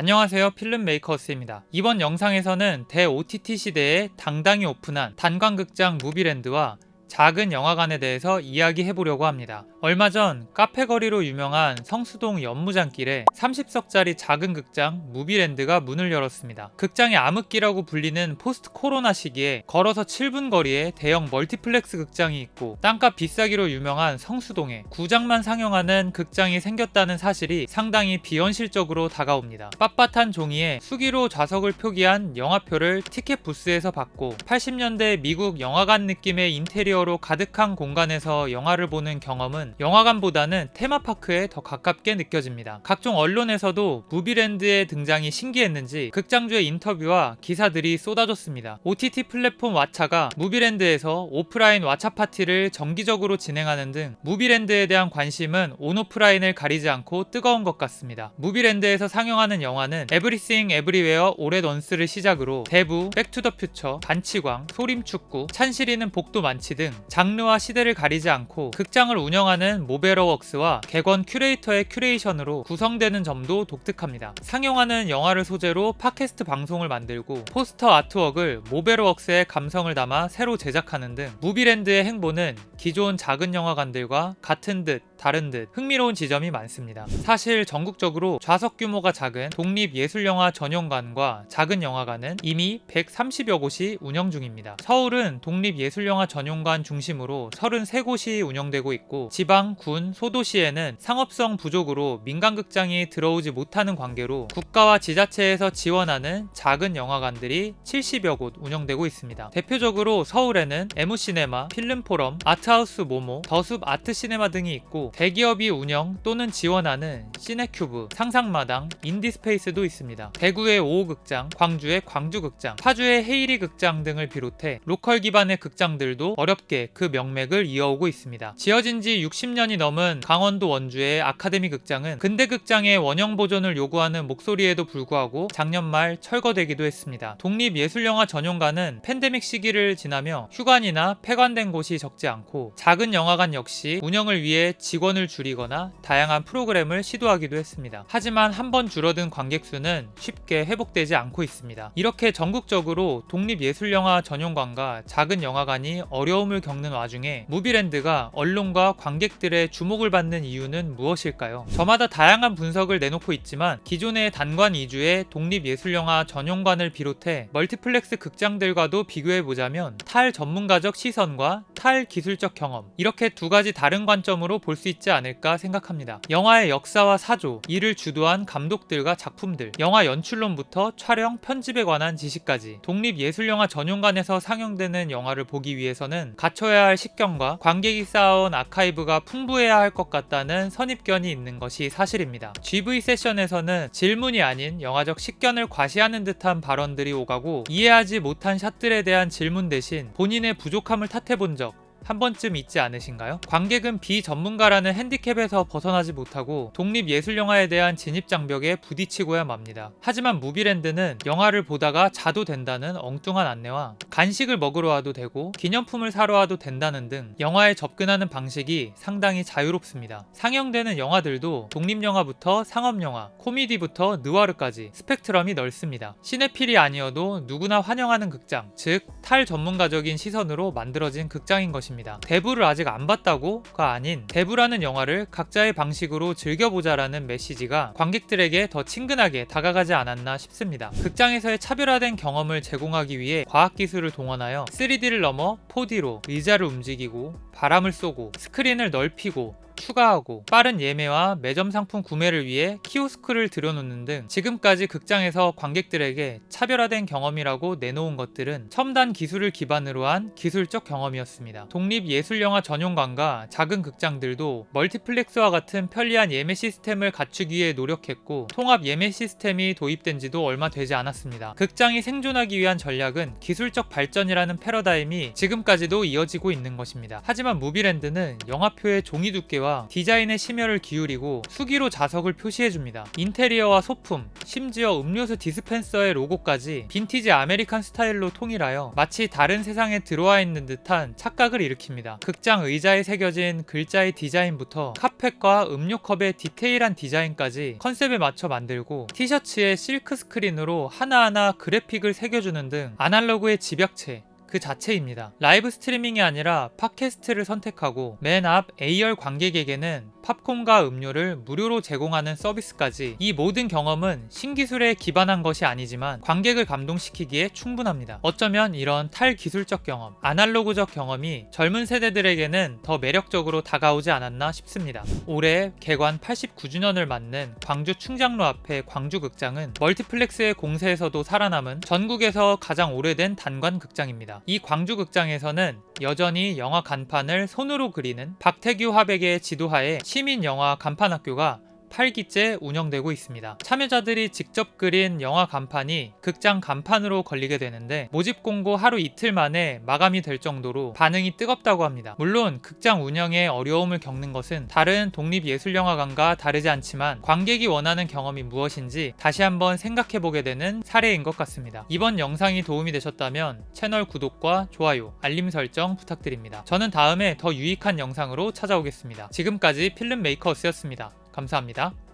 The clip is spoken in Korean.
안녕하세요, 필름메이커스입니다. 이번 영상에서는 대 OTT 시대에 당당히 오픈한 단관극장 무비랜드와 작은 영화관에 대해서 이야기해보려고 합니다. 얼마 전 카페거리로 유명한 성수동 연무장길에 30석짜리 작은 극장 무비랜드가 문을 열었습니다. 극장의 암흑기라고 불리는 포스트 코로나 시기에 걸어서 7분 거리에 대형 멀티플렉스 극장이 있고 땅값 비싸기로 유명한 성수동에 9장만 상영하는 극장이 생겼다는 사실이 상당히 비현실적으로 다가옵니다. 빳빳한 종이에 수기로 좌석을 표기한 영화표를 티켓 부스에서 받고 80년대 미국 영화관 느낌의 인테리어로 가득한 공간에서 영화를 보는 경험은 영화관보다는 테마파크에 더 가깝게 느껴집니다. 각종 언론에서도 무비랜드의 등장이 신기했는지 극장주의 인터뷰와 기사들이 쏟아졌습니다. OTT 플랫폼 왓챠가 무비랜드에서 오프라인 왓챠 파티를 정기적으로 진행하는 등 무비랜드에 대한 관심은 온오프라인을 가리지 않고 뜨거운 것 같습니다. 무비랜드에서 상영하는 영화는 에브리싱 에브리웨어 올 앳 원스를 시작으로 대부, 백투더퓨처, 반치광, 소림축구, 찬실이는 복도 많지 등 장르와 시대를 가리지 않고 극장을 운영하는 모베러웍스와 객원 큐레이터의 큐레이션으로 구성되는 점도 독특합니다. 상영하는 영화를 소재로 팟캐스트 방송을 만들고 포스터 아트웍을 모베러웍스의 감성을 담아 새로 제작하는 등 무비랜드의 행보는 기존 작은 영화관들과 같은 듯 다른 듯 흥미로운 지점이 많습니다. 사실 전국적으로 좌석 규모가 작은 독립예술영화 전용관과 작은 영화관은 이미 130여 곳이 운영 중입니다. 서울은 독립예술영화 전용관 중심으로 33곳이 운영되고 있고 지방, 군, 소도시에는 상업성 부족으로 민간극장이 들어오지 못하는 관계로 국가와 지자체에서 지원하는 작은 영화관들이 70여 곳 운영되고 있습니다. 대표적으로 서울에는 에무시네마, 필름포럼, 아트하우스 모모, 더숲 아트시네마 등이 있고 대기업이 운영 또는 지원하는 시네큐브, 상상마당, 인디스페이스도 있습니다. 대구의 오호극장, 광주의 광주극장, 파주의 헤이리 극장 등을 비롯해 로컬 기반의 극장들도 어렵게 그 명맥을 이어오고 있습니다. 지어진 지 60년이 넘은 강원도 원주의 아카데미 극장은 근대 극장의 원형 보존을 요구하는 목소리에도 불구하고 작년 말 철거되기도 했습니다. 독립예술영화 전용관은 팬데믹 시기를 지나며 휴관이나 폐관된 곳이 적지 않고 작은 영화관 역시 운영을 위해 직원을 줄이거나 다양한 프로그램을 시도하기도 했습니다. 하지만 한번 줄어든 관객 수는 쉽게 회복되지 않고 있습니다. 이렇게 전국적으로 독립예술영화 전용관과 작은 영화관이 어려움을 겪는 와중에 무비랜드가 언론과 관객들의 주목을 받는 이유는 무엇일까요? 저마다 다양한 분석을 내놓고 있지만 기존의 단관 위주의 독립예술영화 전용관을 비롯해 멀티플렉스 극장들과도 비교해보자면 탈전문가적 시선과 탈기술적 경험, 이렇게 두 가지 다른 관점으로 볼 수 있지 않을까 생각합니다. 영화의 역사와 사조, 이를 주도한 감독들과 작품들, 영화 연출론부터 촬영, 편집에 관한 지식까지 독립예술영화 전용관에서 상영되는 영화를 보기 위해서는 갖춰야 할 식견과 관객이 쌓아온 아카이브가 풍부해야 할 것 같다는 선입견이 있는 것이 사실입니다. GV 세션에서는 질문이 아닌 영화적 식견을 과시하는 듯한 발언들이 오가고 이해하지 못한 샷들에 대한 질문 대신 본인의 부족함을 탓해본 적 한 번쯤 있지 않으신가요? 관객은 비전문가라는 핸디캡에서 벗어나지 못하고 독립예술영화에 대한 진입장벽에 부딪히고야 맙니다. 하지만 무비랜드는 영화를 보다가 자도 된다는 엉뚱한 안내와 간식을 먹으러 와도 되고 기념품을 사러 와도 된다는 등 영화에 접근하는 방식이 상당히 자유롭습니다. 상영되는 영화들도 독립영화부터 상업영화, 코미디부터 느와르까지 스펙트럼이 넓습니다. 시네필이 아니어도 누구나 환영하는 극장, 즉 탈전문가적인 시선으로 만들어진 극장인 것입니다. 대부를 아직 안 봤다고가 아닌 대부라는 영화를 각자의 방식으로 즐겨보자라는 메시지가 관객들에게 더 친근하게 다가가지 않았나 싶습니다. 극장에서의 차별화된 경험을 제공하기 위해 과학기술을 동원하여 3D를 넘어 4D로 의자를 움직이고 바람을 쏘고 스크린을 넓히고 추가하고 빠른 예매와 매점 상품 구매를 위해 키오스크를 들여놓는 등 지금까지 극장에서 관객들에게 차별화된 경험이라고 내놓은 것들은 첨단 기술을 기반으로 한 기술적 경험이었습니다. 독립예술영화 전용관과 작은 극장들도 멀티플렉스와 같은 편리한 예매 시스템을 갖추기 위해 노력했고 통합 예매 시스템이 도입된 지도 얼마 되지 않았습니다. 극장이 생존하기 위한 전략은 기술적 발전이라는 패러다임이 지금까지도 이어지고 있는 것입니다. 하지만 하지만 무비랜드는 영화표의 종이 두께와 디자인에 심혈을 기울이고 수기로 자석을 표시해줍니다. 인테리어와 소품, 심지어 음료수 디스펜서의 로고까지 빈티지 아메리칸 스타일로 통일하여 마치 다른 세상에 들어와 있는 듯한 착각을 일으킵니다. 극장 의자에 새겨진 글자의 디자인부터 카펫과 음료컵의 디테일한 디자인까지 컨셉에 맞춰 만들고 티셔츠에 실크 스크린으로 하나하나 그래픽을 새겨주는 등 아날로그의 집약체 그 자체입니다. 라이브 스트리밍이 아니라 팟캐스트를 선택하고 맨 앞 A열 관객에게는 팝콘과 음료를 무료로 제공하는 서비스까지, 이 모든 경험은 신기술에 기반한 것이 아니지만 관객을 감동시키기에 충분합니다. 어쩌면 이런 탈기술적 경험, 아날로그적 경험이 젊은 세대들에게는 더 매력적으로 다가오지 않았나 싶습니다. 올해 개관 89주년을 맞는 광주 충장로 앞의 광주극장은 멀티플렉스의 공세에서도 살아남은 전국에서 가장 오래된 단관 극장입니다. 이 광주극장에서는 여전히 영화 간판을 손으로 그리는 박태규 화백의 지도하에 시민 영화 간판학교가 8기째 운영되고 있습니다. 참여자들이 직접 그린 영화 간판이 극장 간판으로 걸리게 되는데 모집 공고 하루 이틀 만에 마감이 될 정도로 반응이 뜨겁다고 합니다. 물론 극장 운영에 어려움을 겪는 것은 다른 독립예술영화관과 다르지 않지만 관객이 원하는 경험이 무엇인지 다시 한번 생각해보게 되는 사례인 것 같습니다. 이번 영상이 도움이 되셨다면 채널 구독과 좋아요, 알림 설정 부탁드립니다. 저는 다음에 더 유익한 영상으로 찾아오겠습니다. 지금까지 필름메이커스였습니다. 감사합니다.